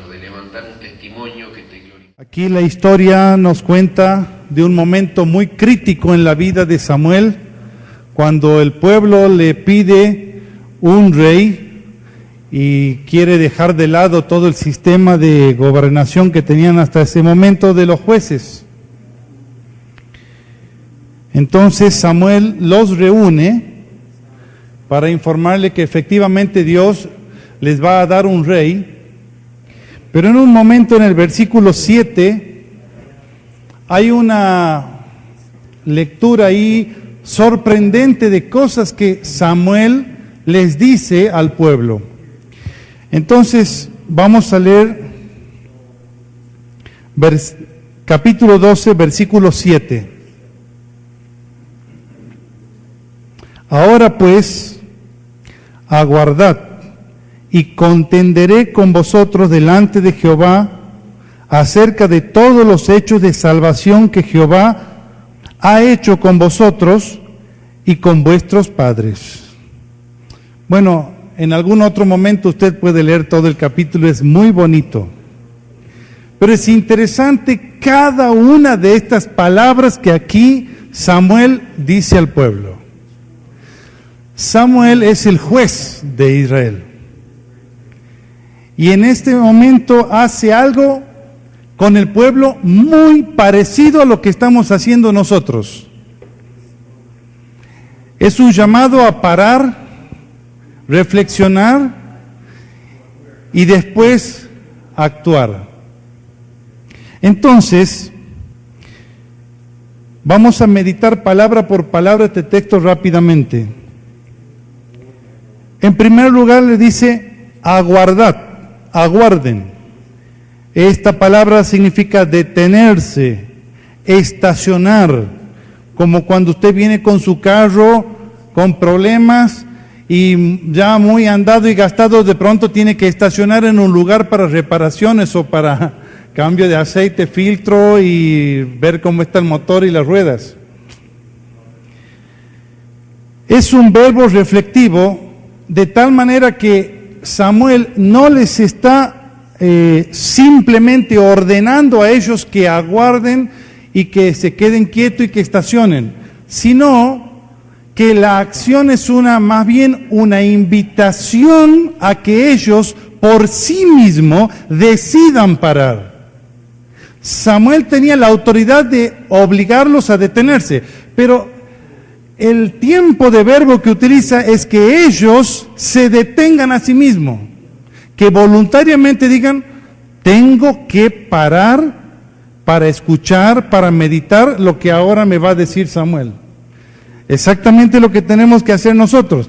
de levantar un testimonio que te glorifique. Aquí la historia nos cuenta de un momento muy crítico en la vida de Samuel, cuando el pueblo le pide un rey y quiere dejar de lado todo el sistema de gobernación que tenían hasta ese momento de los jueces. Entonces Samuel los reúne para informarle que efectivamente Dios les va a dar un rey, pero en un momento en el versículo 7 hay una lectura ahí sorprendente de cosas que Samuel les dice al pueblo. Entonces vamos a leer capítulo 12, versículo 7. Ahora pues, aguardad, y contenderé con vosotros delante de Jehová acerca de todos los hechos de salvación que Jehová ha hecho con vosotros y con vuestros padres. Bueno, en algún otro momento usted puede leer todo el capítulo, es muy bonito. Pero es interesante cada una de estas palabras que aquí Samuel dice al pueblo. Samuel es el juez de Israel. Y en este momento hace algo con el pueblo muy parecido a lo que estamos haciendo nosotros. Es un llamado a parar, reflexionar y después actuar. Entonces, vamos a meditar palabra por palabra este texto rápidamente. En primer lugar le dice, aguardad, aguarden. Esta palabra significa detenerse, estacionar, como cuando usted viene con su carro con problemas y ya muy andado y gastado, de pronto tiene que estacionar en un lugar para reparaciones o para cambio de aceite, filtro y ver cómo está el motor y las ruedas. Es un verbo reflectivo, de tal manera que Samuel no les está simplemente ordenando a ellos que aguarden y que se queden quietos y que estacionen, sino que la acción es más bien una invitación a que ellos por sí mismos decidan parar. Samuel tenía la autoridad de obligarlos a detenerse, pero el tiempo de verbo que utiliza es que ellos se detengan a sí mismos, que voluntariamente digan, tengo que parar para escuchar, para meditar lo que ahora me va a decir Samuel. Exactamente lo que tenemos que hacer nosotros.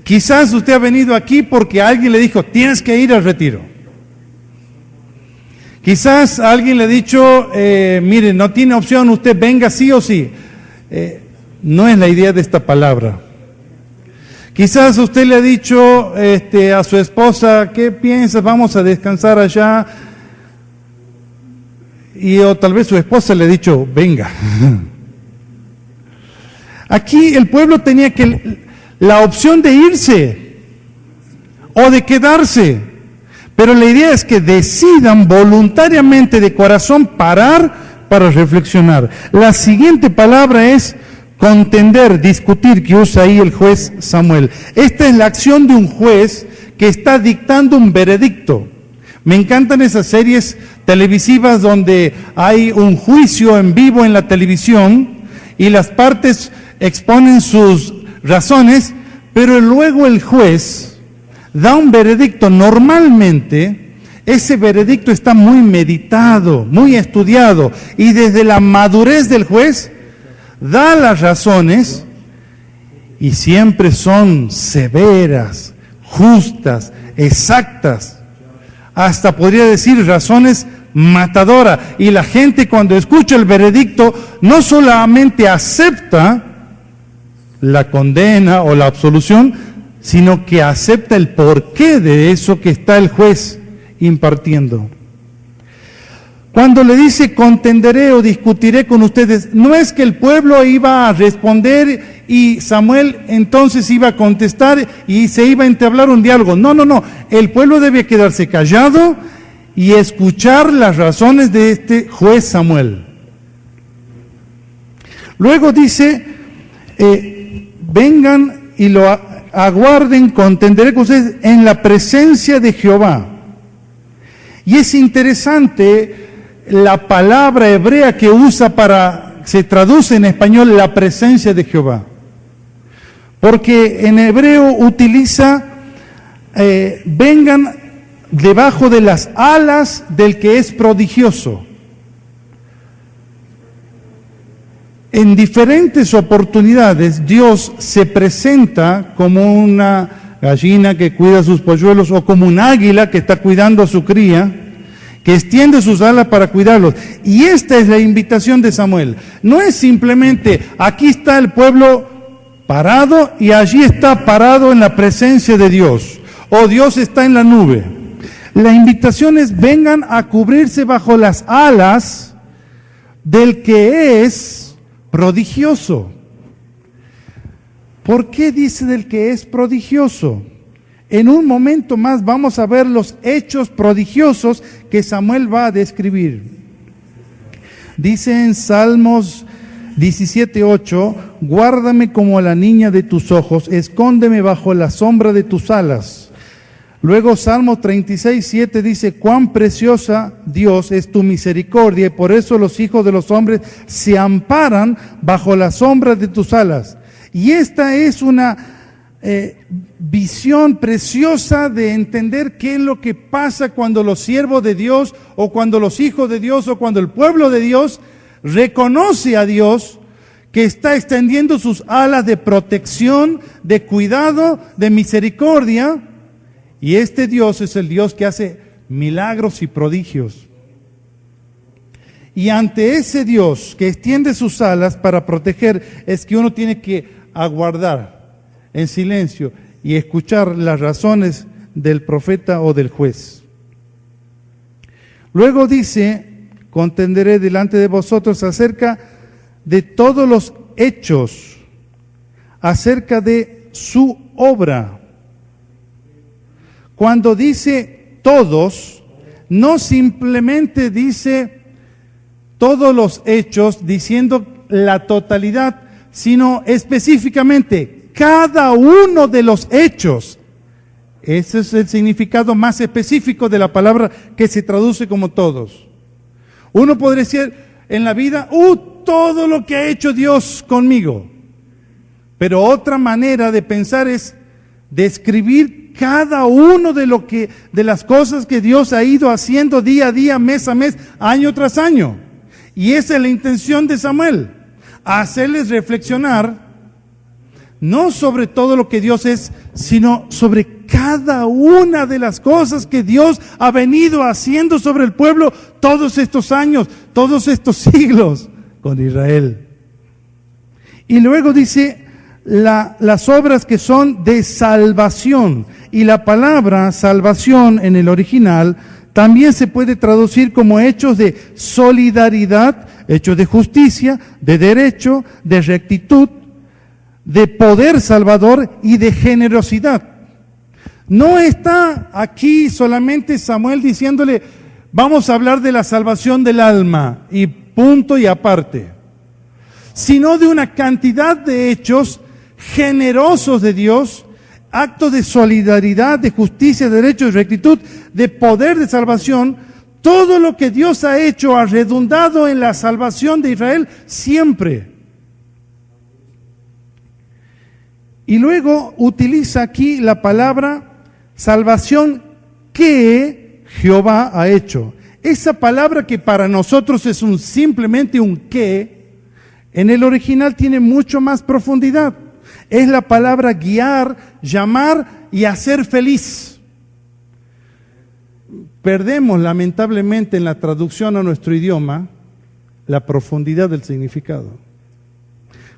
Quizás usted ha venido aquí porque alguien le dijo, tienes que ir al retiro. Quizás alguien le ha dicho, mire, no tiene opción, usted venga sí o sí. No es la idea de esta palabra. Quizás usted le ha dicho a su esposa, ¿qué piensas? Vamos a descansar allá. O tal vez su esposa le ha dicho, venga. Aquí el pueblo tenía la opción de irse o de quedarse. Pero la idea es que decidan voluntariamente de corazón parar para reflexionar. La siguiente palabra es contender, discutir, que usa ahí el juez Samuel. Esta es la acción de un juez que está dictando un veredicto. Me encantan esas series televisivas donde hay un juicio en vivo en la televisión y las partes exponen sus razones, pero luego el juez da un veredicto. Normalmente ese veredicto está muy meditado, muy estudiado, y desde la madurez del juez da las razones y siempre son severas, justas, exactas, hasta podría decir razones matadoras. Y la gente cuando escucha el veredicto no solamente acepta la condena o la absolución, sino que acepta el porqué de eso que está el juez impartiendo. Cuando le dice contenderé o discutiré con ustedes, no es que el pueblo iba a responder y Samuel entonces iba a contestar y se iba a entablar un diálogo. No. El pueblo debe quedarse callado y escuchar las razones de este juez Samuel. Luego dice, vengan y lo aguarden, contenderé con ustedes en la presencia de Jehová. Y es interesante la palabra hebrea que usa se traduce en español la presencia de Jehová. Porque en hebreo utiliza, vengan debajo de las alas del que es prodigioso. En diferentes oportunidades Dios se presenta como una gallina que cuida sus polluelos o como un águila que está cuidando a su cría, que extiende sus alas para cuidarlos. Y esta es la invitación de Samuel. No es simplemente, aquí está el pueblo parado y allí está parado en la presencia de Dios, o Dios está en la nube. La invitación es, vengan a cubrirse bajo las alas del que es prodigioso. ¿Por qué dice del que es prodigioso? En un momento más vamos a ver los hechos prodigiosos que Samuel va a describir. Dice en Salmos 17:8, guárdame como a la niña de tus ojos, escóndeme bajo la sombra de tus alas. Luego Salmo 36:7 dice, cuán preciosa, Dios, es tu misericordia, y por eso los hijos de los hombres se amparan bajo la sombra de tus alas. Y esta es una visión preciosa de entender qué es lo que pasa cuando los siervos de Dios, o cuando los hijos de Dios, o cuando el pueblo de Dios reconoce a Dios, que está extendiendo sus alas de protección, de cuidado, de misericordia. Y este Dios es el Dios que hace milagros y prodigios. Y ante ese Dios que extiende sus alas para proteger, es que uno tiene que aguardar en silencio y escuchar las razones del profeta o del juez. Luego dice, contenderé delante de vosotros acerca de todos los hechos, acerca de su obra. Cuando dice todos, no simplemente dice todos los hechos, diciendo la totalidad, sino específicamente cada uno de los hechos. Ese es el significado más específico de la palabra que se traduce como todos. Uno podría decir en la vida, todo lo que ha hecho Dios conmigo. Pero otra manera de pensar es describir cada uno de las cosas que Dios ha ido haciendo día a día, mes a mes, año tras año. Y esa es la intención de Samuel, hacerles reflexionar no sobre todo lo que Dios es, sino sobre cada una de las cosas que Dios ha venido haciendo sobre el pueblo todos estos años, todos estos siglos con Israel. Y luego dice las obras que son de salvación. Y la palabra salvación en el original también se puede traducir como hechos de solidaridad, hechos de justicia, de derecho, de rectitud, de poder salvador y de generosidad. No está aquí solamente Samuel diciéndole, vamos a hablar de la salvación del alma y punto y aparte, sino de una cantidad de hechos generosos de Dios, actos de solidaridad, de justicia, de derecho, de rectitud, de poder de salvación. Todo lo que Dios ha hecho ha redundado en la salvación de Israel siempre. Y luego utiliza aquí la palabra salvación que Jehová ha hecho. Esa palabra que para nosotros es simplemente un que, en el original tiene mucho más profundidad. Es la palabra guiar, llamar y hacer feliz. Perdemos lamentablemente en la traducción a nuestro idioma la profundidad del significado.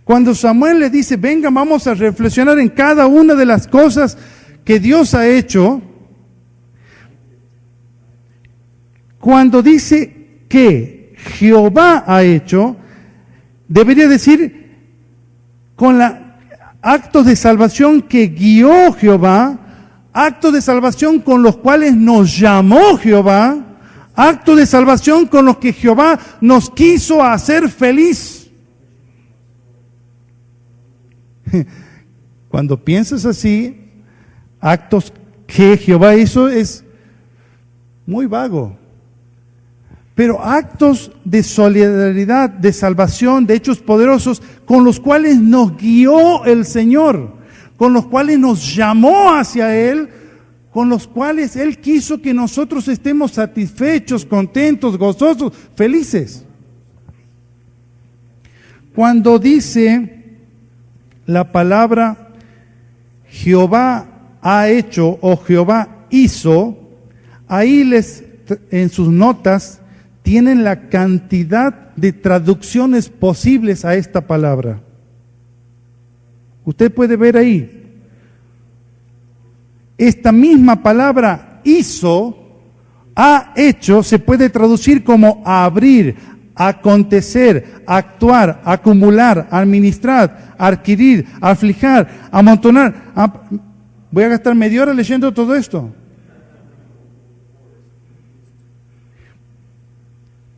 Cuando Samuel le dice, venga, vamos a reflexionar en cada una de las cosas que Dios ha hecho, cuando dice que Jehová ha hecho, debería decir con actos de salvación que guió Jehová, actos de salvación con los cuales nos llamó Jehová, Acto de salvación con los que Jehová nos quiso hacer feliz. Cuando piensas así, actos que Jehová hizo es muy vago. Pero actos de solidaridad, de salvación, de hechos poderosos, con los cuales nos guió el Señor, con los cuales nos llamó hacia Él, con los cuales Él quiso que nosotros estemos satisfechos, contentos, gozosos, felices. Cuando dice la palabra Jehová ha hecho o Jehová hizo, ahí en sus notas tienen la cantidad de traducciones posibles a esta palabra. Usted puede ver ahí. Esta misma palabra hizo, ha hecho, se puede traducir como abrir, acontecer, actuar, acumular, administrar, adquirir, aflijar, amontonar. Voy a gastar media hora leyendo todo esto.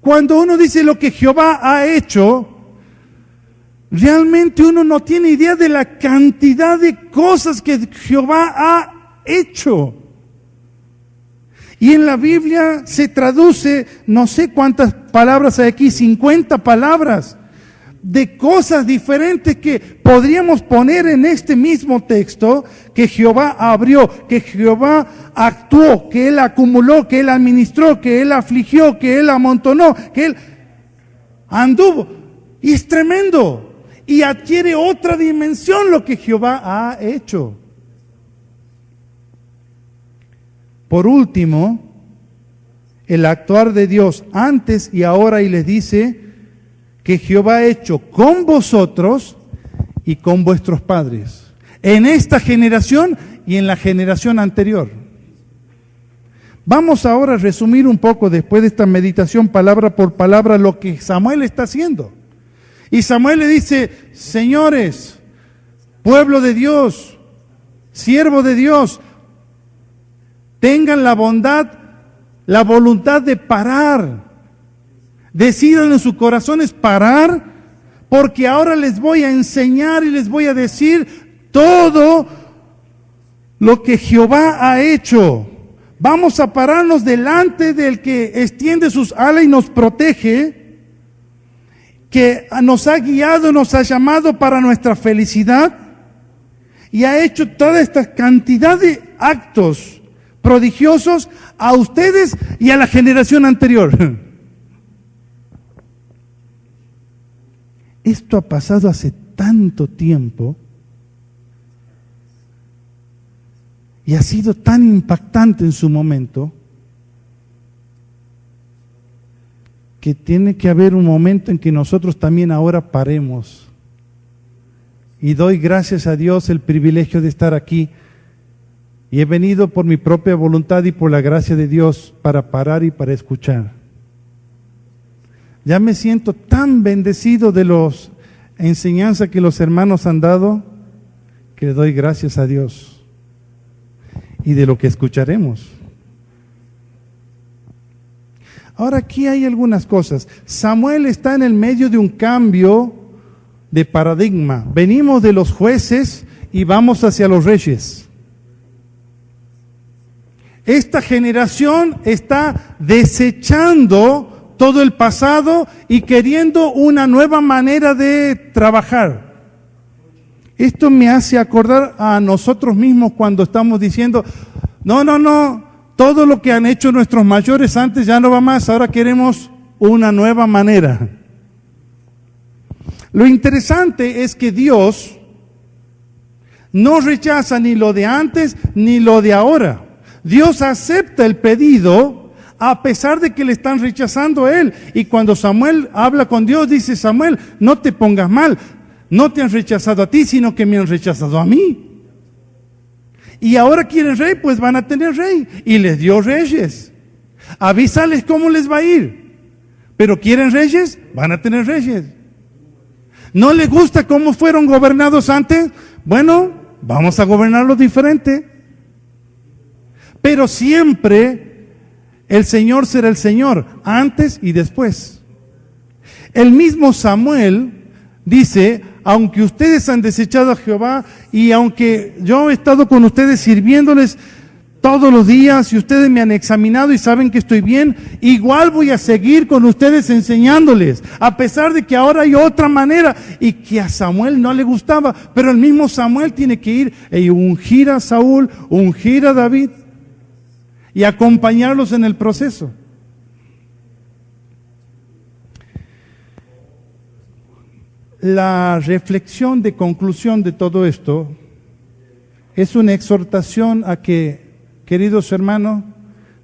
Cuando uno dice lo que Jehová ha hecho, realmente uno no tiene idea de la cantidad de cosas que Jehová ha hecho. Y en la Biblia se traduce, no sé cuántas palabras hay aquí, 50 palabras, de cosas diferentes que podríamos poner en este mismo texto, que Jehová abrió, que Jehová actuó, que Él acumuló, que Él administró, que Él afligió, que Él amontonó, que Él anduvo. Y es tremendo. Y adquiere otra dimensión lo que Jehová ha hecho. Por último, el actuar de Dios antes y ahora, y les dice que Jehová ha hecho con vosotros y con vuestros padres, en esta generación y en la generación anterior. Vamos ahora a resumir un poco, después de esta meditación palabra por palabra, lo que Samuel está haciendo. Y Samuel le dice: señores, pueblo de Dios, siervo de Dios, tengan la bondad, la voluntad de parar. Decidan en sus corazones parar, porque ahora les voy a enseñar y les voy a decir todo lo que Jehová ha hecho. Vamos a pararnos delante del que extiende sus alas y nos protege, que nos ha guiado, nos ha llamado para nuestra felicidad y ha hecho toda esta cantidad de actos prodigiosos a ustedes y a la generación anterior. Esto ha pasado hace tanto tiempo y ha sido tan impactante en su momento que tiene que haber un momento en que nosotros también ahora paremos. Y doy gracias a Dios el privilegio de estar aquí. Y he venido por mi propia voluntad y por la gracia de Dios para parar y para escuchar. Ya me siento tan bendecido de las enseñanzas que los hermanos han dado, que le doy gracias a Dios. Y de lo que escucharemos. Ahora aquí hay algunas cosas. Samuel está en el medio de un cambio de paradigma. Venimos de los jueces y vamos hacia los reyes. Esta generación está desechando todo el pasado y queriendo una nueva manera de trabajar. Esto me hace acordar a nosotros mismos cuando estamos diciendo, no, todo lo que han hecho nuestros mayores antes ya no va más, ahora queremos una nueva manera. Lo interesante es que Dios no rechaza ni lo de antes ni lo de ahora. Dios acepta el pedido a pesar de que le están rechazando a él. Y cuando Samuel habla con Dios, dice: Samuel, no te pongas mal, no te han rechazado a ti, sino que me han rechazado a mí. Y ahora quieren rey, pues van a tener rey. Y les dio reyes. Avísales cómo les va a ir. Pero quieren reyes, van a tener reyes. ¿No les gusta cómo fueron gobernados antes? Bueno, vamos a gobernarlos diferente. Pero siempre El Señor será el Señor, antes y después. El mismo Samuel dice, aunque ustedes han desechado a Jehová y aunque yo he estado con ustedes sirviéndoles todos los días y ustedes me han examinado y saben que estoy bien, igual voy a seguir con ustedes enseñándoles, a pesar de que ahora hay otra manera y que a Samuel no le gustaba, pero el mismo Samuel tiene que ir y ungir a Saúl, ungir a David y acompañarlos en el proceso. La reflexión de conclusión de todo esto es una exhortación a que, queridos hermanos,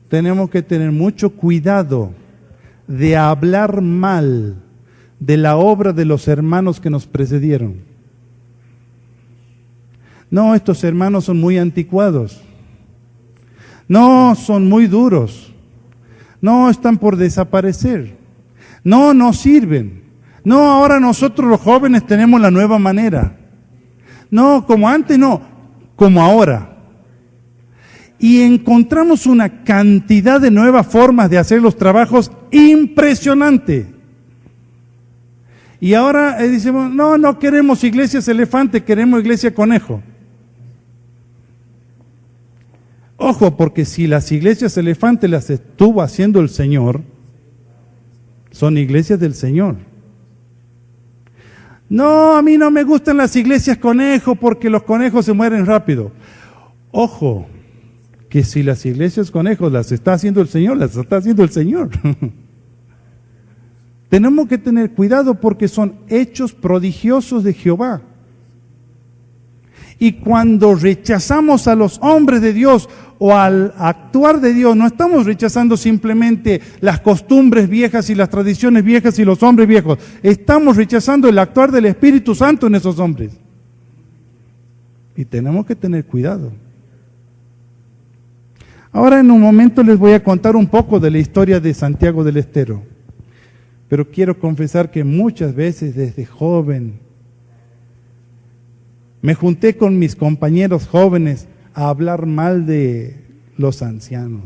tenemos que tener mucho cuidado de hablar mal de la obra de los hermanos que nos precedieron. No, estos hermanos son muy anticuados. No, son muy duros. No, están por desaparecer. No, no sirven. No, ahora nosotros los jóvenes tenemos la nueva manera. No, como antes no, como ahora. Y encontramos una cantidad de nuevas formas de hacer los trabajos impresionante. Y ahora decimos, no, no queremos iglesias elefante, queremos iglesia conejo. Ojo, porque si las iglesias elefante las estuvo haciendo el Señor, son iglesias del Señor. No, a mí no me gustan las iglesias conejo porque los conejos se mueren rápido. Ojo, que si las iglesias conejos las está haciendo el Señor, las está haciendo el Señor. Tenemos que tener cuidado porque son hechos prodigiosos de Jehová. Y cuando rechazamos a los hombres de Dios o al actuar de Dios, no estamos rechazando simplemente las costumbres viejas y las tradiciones viejas y los hombres viejos. Estamos rechazando el actuar del Espíritu Santo en esos hombres. Y tenemos que tener cuidado. Ahora en un momento les voy a contar un poco de la historia de Santiago del Estero. Pero quiero confesar que muchas veces desde joven me junté con mis compañeros jóvenes a hablar mal de los ancianos,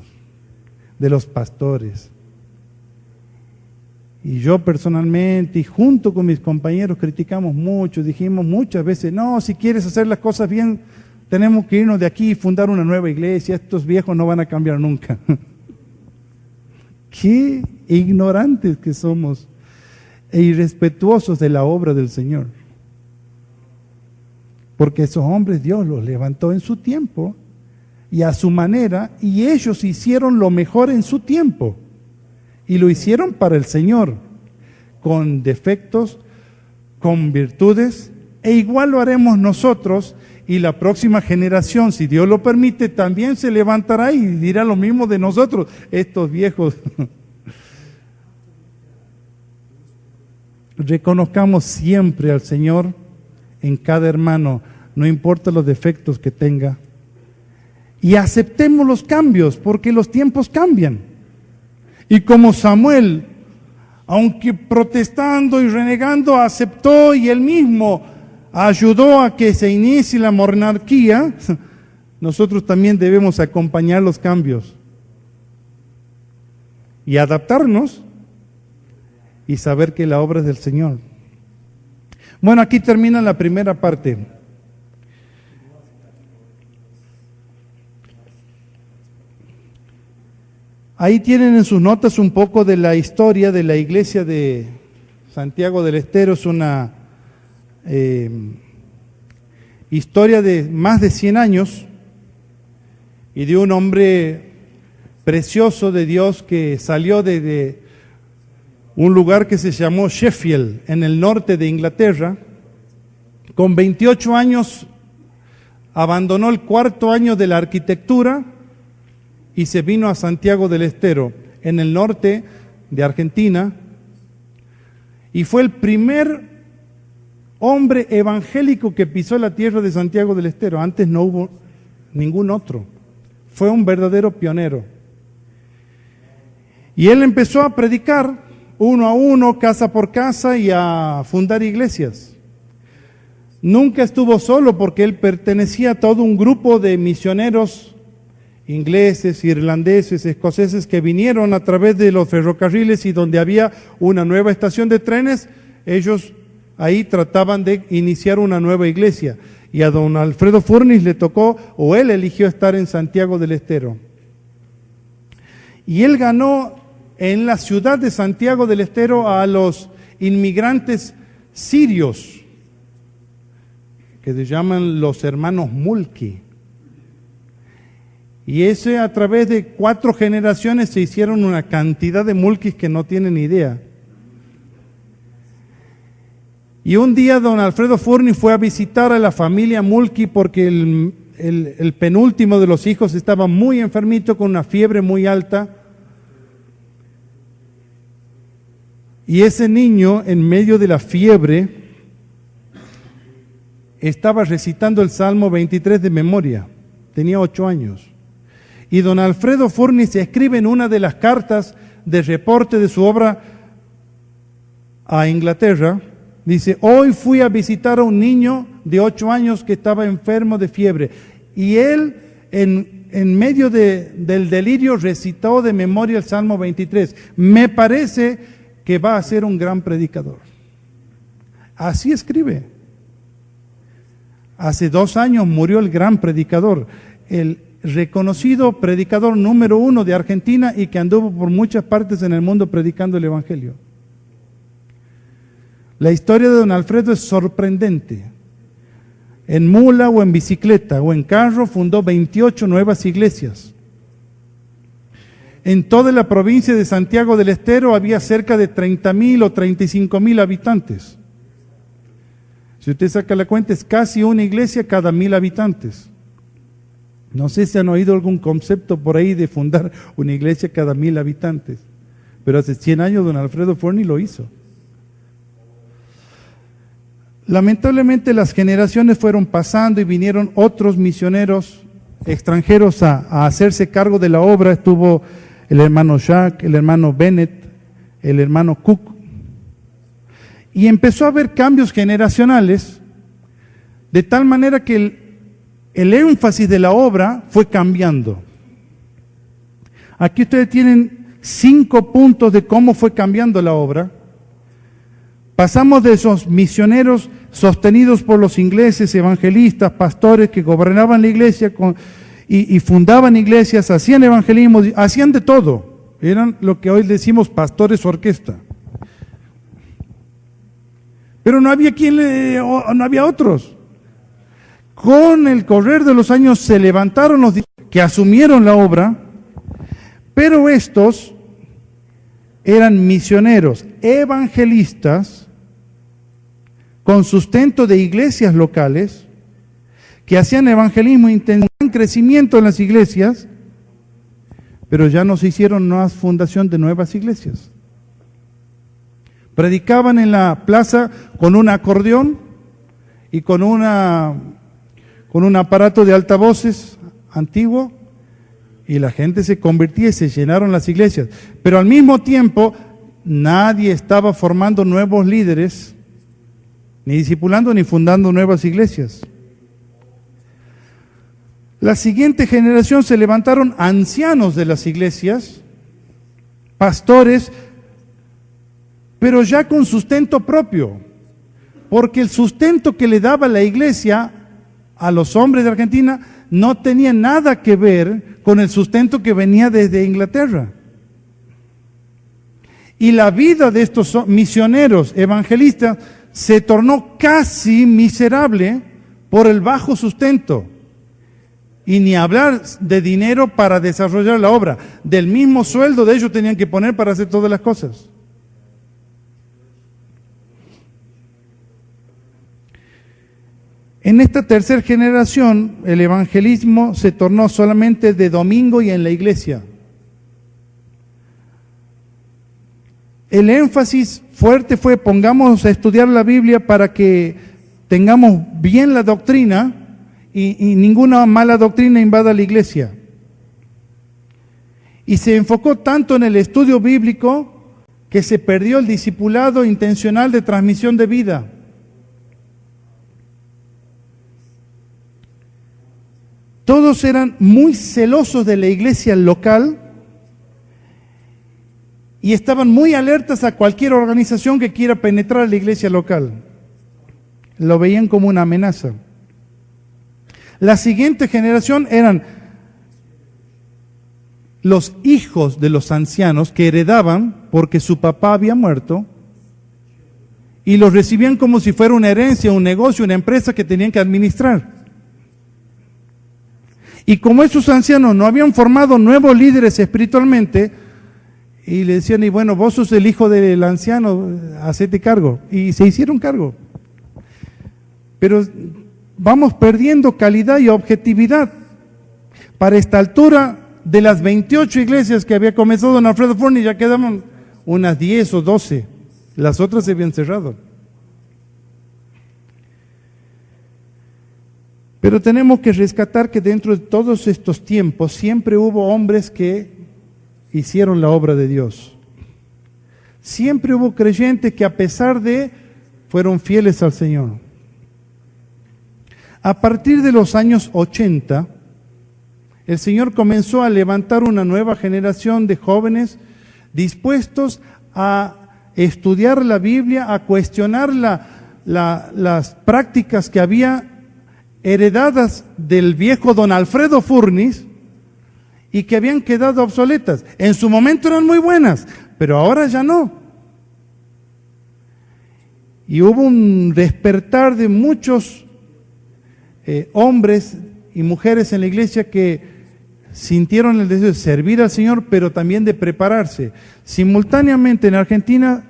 de los pastores. Y yo personalmente y junto con mis compañeros criticamos mucho, dijimos muchas veces, no, si quieres hacer las cosas bien, tenemos que irnos de aquí y fundar una nueva iglesia, estos viejos no van a cambiar nunca. Qué ignorantes que somos e irrespetuosos de la obra del Señor. Porque esos hombres Dios los levantó en su tiempo y a su manera, y ellos hicieron lo mejor en su tiempo. Y lo hicieron para el Señor, con defectos, con virtudes, e igual lo haremos nosotros, y la próxima generación, si Dios lo permite, también se levantará y dirá lo mismo de nosotros, estos viejos. Reconozcamos siempre al Señor en cada hermano, no importa los defectos que tenga, y aceptemos los cambios, porque los tiempos cambian. Y como Samuel, aunque protestando y renegando, aceptó y él mismo ayudó a que se inicie la monarquía, nosotros también debemos acompañar los cambios y adaptarnos y saber que la obra es del Señor. Bueno, aquí termina la primera parte. Ahí tienen en sus notas un poco de la historia de la iglesia de Santiago del Estero. Es una historia de más de 100 años y de un hombre precioso de Dios que salió de un lugar que se llamó Sheffield, en el norte de Inglaterra. Con 28 años abandonó el cuarto año de la arquitectura y se vino a Santiago del Estero, en el norte de Argentina, y fue el primer hombre evangélico que pisó la tierra de Santiago del Estero. Antes no hubo ningún otro. Fue un verdadero pionero. Y él empezó a predicar uno a uno, casa por casa, y a fundar iglesias. Nunca estuvo solo porque él pertenecía a todo un grupo de misioneros ingleses, irlandeses, escoceses que vinieron a través de los ferrocarriles y donde había una nueva estación de trenes, ellos ahí trataban de iniciar una nueva iglesia. Y a don Alfredo Furnis le tocó, o él eligió estar en Santiago del Estero. Y él ganó en la ciudad de Santiago del Estero a los inmigrantes sirios, que se llaman los hermanos Mulki. Y ese a través de 4 generaciones se hicieron una cantidad de mulkis que no tienen idea. Y un día don Alfredo Furnis fue a visitar a la familia Mulki porque el penúltimo de los hijos estaba muy enfermito con una fiebre muy alta. Y ese niño, en medio de la fiebre, estaba recitando el Salmo 23 de memoria. Tenía 8 años. Y don Alfredo Furnis escribe en una de las cartas de reporte de su obra a Inglaterra, dice: hoy fui a visitar a un niño de 8 años que estaba enfermo de fiebre. Y él, en medio del delirio, recitó de memoria el Salmo 23. Me parece que va a ser un gran predicador. Así escribe. Hace 2 años murió el gran predicador, el reconocido predicador número 1 de Argentina y que anduvo por muchas partes en el mundo predicando el Evangelio. La historia de don Alfredo es sorprendente. En mula o en bicicleta o en carro fundó 28 nuevas iglesias. En toda la provincia de Santiago del Estero había cerca de 30.000 o 35.000 habitantes. Si usted saca la cuenta, es casi una iglesia cada 1.000 habitantes. No sé si han oído algún concepto por ahí de fundar una iglesia cada 1.000 habitantes, pero hace 100 años don Alfredo Furnis lo hizo. Lamentablemente las generaciones fueron pasando y vinieron otros misioneros extranjeros a hacerse cargo de la obra. Estuvo el hermano Jacques, el hermano Bennett, el hermano Cook. Y empezó a haber cambios generacionales, de tal manera que el énfasis de la obra fue cambiando. Aquí ustedes tienen 5 puntos de cómo fue cambiando la obra. Pasamos de esos misioneros sostenidos por los ingleses, evangelistas, pastores que gobernaban la iglesia y fundaban iglesias, hacían evangelismo, hacían de todo. Eran lo que hoy decimos pastores orquesta. Pero no había no había otros. Con el correr de los años se levantaron los que asumieron la obra, pero estos eran misioneros, evangelistas, con sustento de iglesias locales, que hacían evangelismo, intentaban crecimiento en las iglesias, pero ya no se hicieron nuevas fundación de nuevas iglesias. Predicaban en la plaza con un acordeón y con un aparato de altavoces antiguo, y la gente se convertía y se llenaron las iglesias. Pero al mismo tiempo, nadie estaba formando nuevos líderes, ni discipulando ni fundando nuevas iglesias. La siguiente generación se levantaron ancianos de las iglesias, pastores, pero ya con sustento propio, porque el sustento que le daba la iglesia a los hombres de Argentina no tenía nada que ver con el sustento que venía desde Inglaterra. Y la vida de estos misioneros evangelistas se tornó casi miserable por el bajo sustento. Y ni hablar de dinero para desarrollar la obra. Del mismo sueldo de ellos tenían que poner para hacer todas las cosas. En esta tercera generación, el evangelismo se tornó solamente de domingo y en la iglesia. El énfasis fuerte fue: pongamos a estudiar la Biblia para que tengamos bien la doctrina y ninguna mala doctrina invada la iglesia. Y se enfocó tanto en el estudio bíblico que se perdió el discipulado intencional de transmisión de vida. Todos eran muy celosos de la iglesia local y estaban muy alertas a cualquier organización que quiera penetrar a la iglesia local. Lo veían como una amenaza. La siguiente generación eran los hijos de los ancianos que heredaban porque su papá había muerto y los recibían como si fuera una herencia, un negocio, una empresa que tenían que administrar. Y como esos ancianos no habían formado nuevos líderes espiritualmente, y le decían, y bueno, vos sos el hijo del anciano, hacete cargo. Y se hicieron cargo. Pero vamos perdiendo calidad y objetividad. Para esta altura, de las 28 iglesias que había comenzado don Alfredo Forni, ya quedaban unas 10 o 12. Las otras se habían cerrado. Pero tenemos que rescatar que dentro de todos estos tiempos siempre hubo hombres que hicieron la obra de Dios. Siempre hubo creyentes que a pesar de, fueron fieles al Señor. A partir de los años 80, el Señor comenzó a levantar una nueva generación de jóvenes dispuestos a estudiar la Biblia, a cuestionar las prácticas que había heredadas del viejo don Alfredo Furnis y que habían quedado obsoletas. En su momento eran muy buenas, pero ahora ya no. Y hubo un despertar de muchos hombres y mujeres en la iglesia que sintieron el deseo de servir al Señor, pero también de prepararse. Simultáneamente en Argentina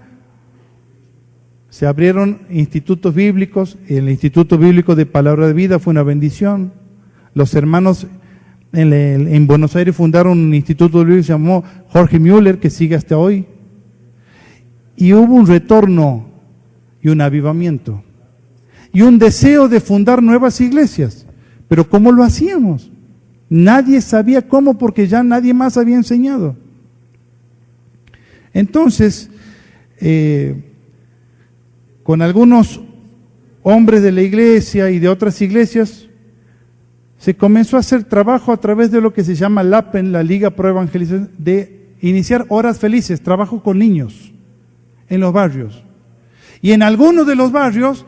se abrieron institutos bíblicos, el Instituto Bíblico de Palabra de Vida fue una bendición. Los hermanos en Buenos Aires fundaron un instituto bíblico que se llamó Jorge Müller, que sigue hasta hoy. Y hubo un retorno y un avivamiento. Y un deseo de fundar nuevas iglesias. Pero ¿cómo lo hacíamos? Nadie sabía cómo porque ya nadie más había enseñado. Entonces, con algunos hombres de la iglesia y de otras iglesias, se comenzó a hacer trabajo a través de lo que se llama LAPEN, la Liga Pro Evangelización, de iniciar horas felices, trabajo con niños en los barrios. Y en algunos de los barrios,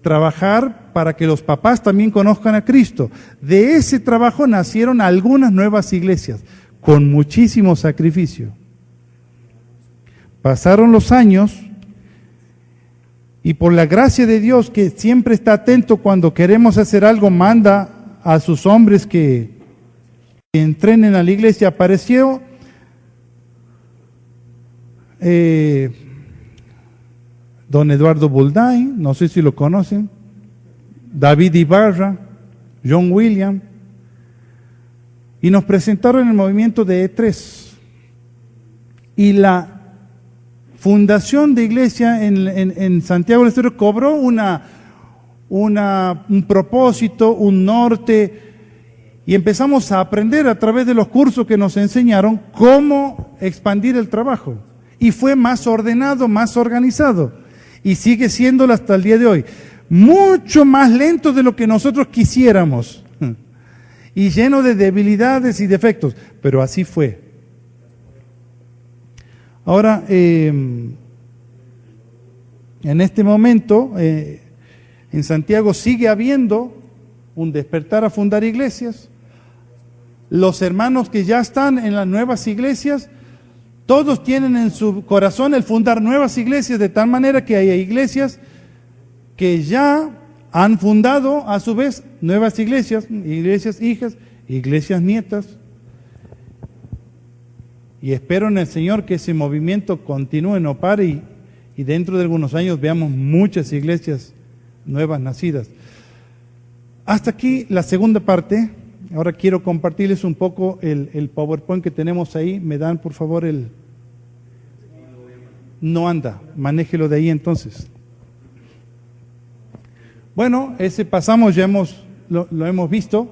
trabajar para que los papás también conozcan a Cristo. De ese trabajo nacieron algunas nuevas iglesias, con muchísimo sacrificio. Pasaron los años, y por la gracia de Dios, que siempre está atento cuando queremos hacer algo, manda a sus hombres que entrenen a la iglesia. Apareció don Eduardo Buldain, no sé si lo conocen, David Ibarra, John William, y nos presentaron el movimiento de E3. Y la fundación de iglesia en Santiago del Estero cobró un propósito, un norte, y empezamos a aprender a través de los cursos que nos enseñaron cómo expandir el trabajo. Y fue más ordenado, más organizado, y sigue siéndolo hasta el día de hoy. Mucho más lento de lo que nosotros quisiéramos, y lleno de debilidades y defectos, pero así fue. Ahora, en este momento, en Santiago sigue habiendo un despertar a fundar iglesias. Los hermanos que ya están en las nuevas iglesias, todos tienen en su corazón el fundar nuevas iglesias, de tal manera que hay iglesias que ya han fundado a su vez nuevas iglesias, iglesias hijas, iglesias nietas. Y espero en el Señor que ese movimiento continúe, no pare, y dentro de algunos años veamos muchas iglesias nuevas nacidas. Hasta aquí la segunda parte. Ahora quiero compartirles un poco el PowerPoint que tenemos ahí. ¿Me dan por favor el...? No anda, manéjelo de ahí entonces. Bueno, ese pasamos, ya lo hemos visto.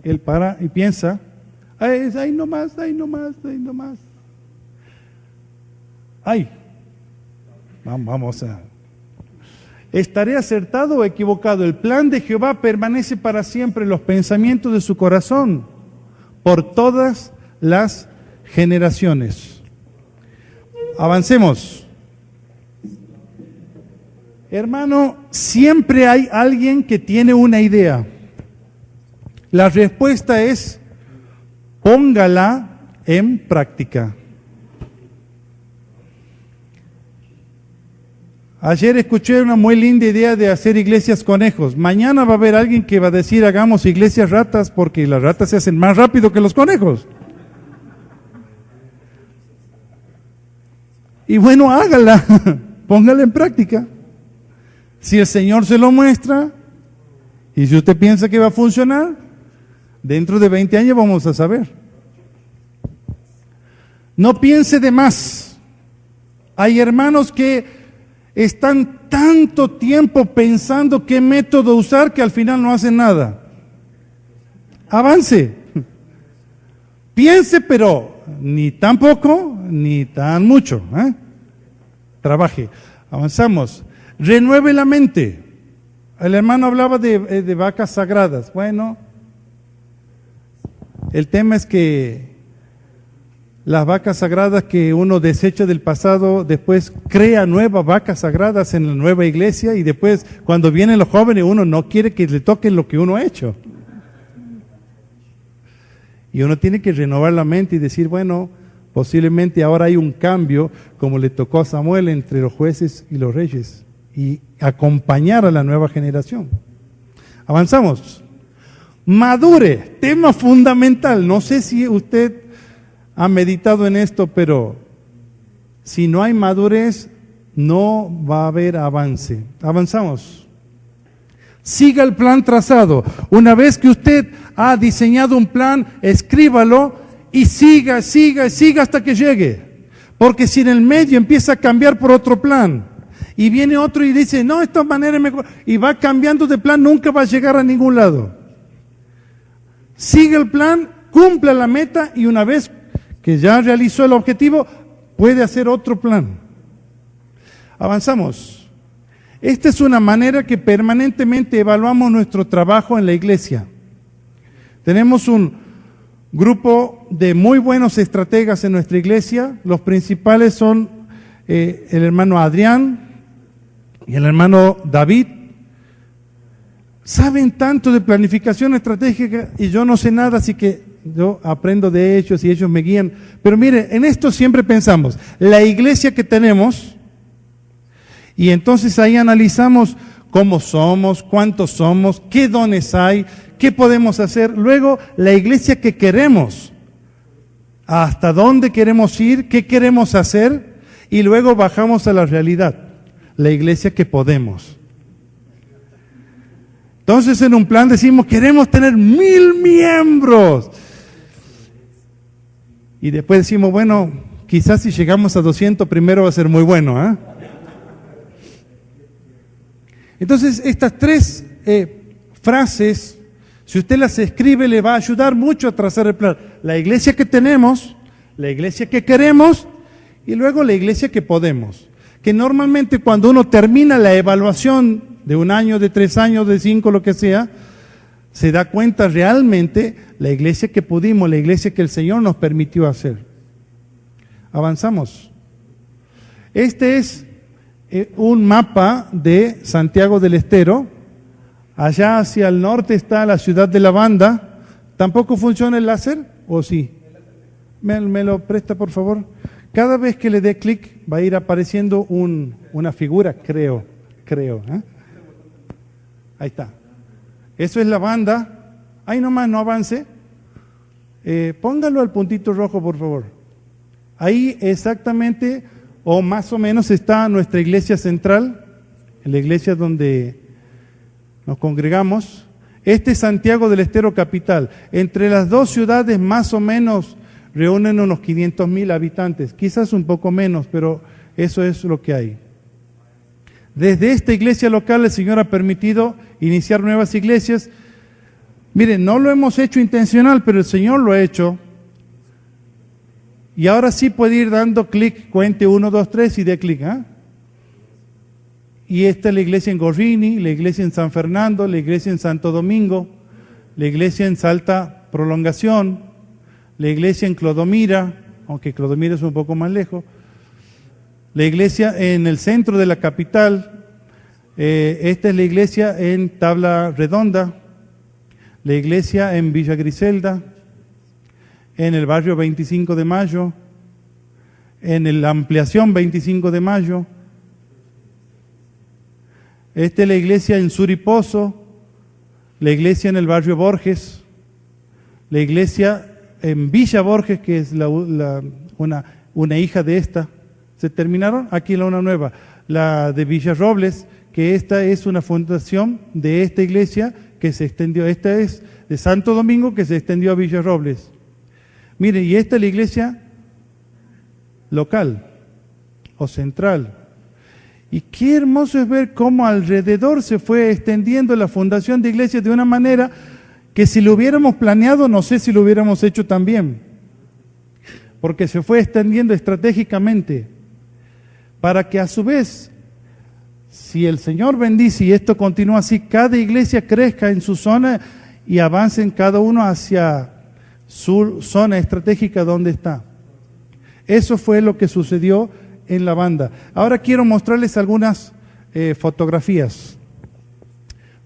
Él para y piensa. Ahí nomás. Ay, vamos a... ¿Estaré acertado o equivocado? El plan de Jehová permanece para siempre en los pensamientos de su corazón, por todas las generaciones. Avancemos. Hermano, siempre hay alguien que tiene una idea. La respuesta es: póngala en práctica. Ayer escuché una muy linda idea de hacer iglesias conejos. Mañana va a haber alguien que va a decir: hagamos iglesias ratas, porque las ratas se hacen más rápido que los conejos. Y bueno, hágala, póngala en práctica. Si el Señor se lo muestra, y si usted piensa que va a funcionar, dentro de 20 años vamos a saber. No piense de más. Hay hermanos que están tanto tiempo pensando qué método usar que al final no hacen nada. Avance. Piense, pero ni tan poco, ni tan mucho. Trabaje. Avanzamos. Renueve la mente. El hermano hablaba de vacas sagradas. Bueno, el tema es que las vacas sagradas que uno desecha del pasado, después crea nuevas vacas sagradas en la nueva iglesia, y después cuando vienen los jóvenes uno no quiere que le toquen lo que uno ha hecho. Y uno tiene que renovar la mente y decir, bueno, posiblemente ahora hay un cambio, como le tocó a Samuel, entre los jueces y los reyes, y acompañar a la nueva generación. Avanzamos. Madure, tema fundamental. No sé si usted ha meditado en esto, pero si no hay madurez, no va a haber avance. Avanzamos. Siga el plan trazado. Una vez que usted ha diseñado un plan, escríbalo y siga hasta que llegue. Porque si en el medio empieza a cambiar por otro plan y viene otro y dice, no, esta manera es mejor, y va cambiando de plan, nunca va a llegar a ningún lado. Siga el plan, cumpla la meta, y una vez que ya realizó el objetivo, puede hacer otro plan. Avanzamos. Esta es una manera que permanentemente evaluamos nuestro trabajo en la iglesia. Tenemos un grupo de muy buenos estrategas en nuestra iglesia. Los principales son el hermano Adrián y el hermano David. Saben tanto de planificación estratégica y yo no sé nada, así que yo aprendo de ellos y ellos me guían. Pero mire, en esto siempre pensamos, la iglesia que tenemos, y entonces ahí analizamos cómo somos, cuántos somos, qué dones hay, qué podemos hacer. Luego, la iglesia que queremos, hasta dónde queremos ir, qué queremos hacer, y luego bajamos a la realidad, la iglesia que podemos. Entonces en un plan decimos, queremos tener 1000 miembros. Y después decimos, bueno, quizás si llegamos a 200 primero va a ser muy bueno, ¿eh? Entonces estas tres frases, si usted las escribe, le va a ayudar mucho a trazar el plan. La iglesia que tenemos, la iglesia que queremos, y luego la iglesia que podemos. Que normalmente cuando uno termina la evaluación de 1 año, de 3 años, de 5, lo que sea, se da cuenta realmente la iglesia que pudimos, la iglesia que el Señor nos permitió hacer. Avanzamos. Este es un mapa de Santiago del Estero. Allá hacia el norte está la ciudad de La Banda. ¿Tampoco funciona el láser? ¿O sí? ¿Me lo presta, por favor? Cada vez que le dé clic va a ir apareciendo una figura, creo. Ahí está. Eso es La Banda. Ahí nomás, no avance. Póngalo al puntito rojo, por favor. Ahí exactamente, o más o menos, está nuestra iglesia central, la iglesia donde nos congregamos. Este es Santiago del Estero capital. Entre las dos ciudades más o menos reúnen unos 500,000 habitantes, quizás un poco menos, pero eso es lo que hay. Desde esta iglesia local el Señor ha permitido iniciar nuevas iglesias. Miren, no lo hemos hecho intencional, pero el Señor lo ha hecho. Y ahora sí puede ir dando clic, cuente 1, 2, 3 y dé clic. Y esta es la iglesia en Gorrini, la iglesia en San Fernando, la iglesia en Santo Domingo, la iglesia en Salta Prolongación, la iglesia en Clodomira, aunque Clodomira es un poco más lejos, la iglesia en el centro de la capital, esta es la iglesia en Tabla Redonda, la iglesia en Villa Griselda, en el barrio 25 de Mayo, en la ampliación 25 de Mayo, esta es la iglesia en Suriposo, la iglesia en el barrio Borges, la iglesia en Villa Borges, que es una hija de esta. ¿Se terminaron? Aquí una nueva. La de Villa Robles, que esta es una fundación de esta iglesia que se extendió. Esta es de Santo Domingo que se extendió a Villa Robles. Miren, y esta es la iglesia local o central. Y qué hermoso es ver cómo alrededor se fue extendiendo la fundación de iglesias de una manera que si lo hubiéramos planeado, no sé si lo hubiéramos hecho también. Porque se fue extendiendo estratégicamente para que a su vez, si el Señor bendice y esto continúa así, cada iglesia crezca en su zona y avance en cada uno hacia su zona estratégica donde está. Eso fue lo que sucedió en la banda. Ahora quiero mostrarles algunas fotografías.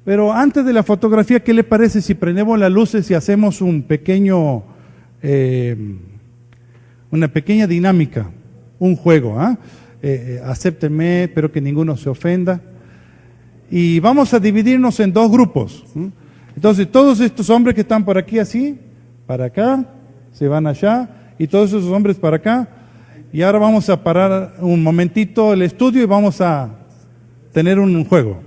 Pero antes de la fotografía, ¿qué le parece si prendemos las luces y hacemos un pequeño, una pequeña dinámica, un juego? Acéptenme, espero que ninguno se ofenda. Y vamos a dividirnos en dos grupos. Entonces, todos estos hombres que están por aquí así, para acá, se van allá, y todos esos hombres para acá. Y ahora vamos a parar un momentito el estudio y vamos a tener un juego.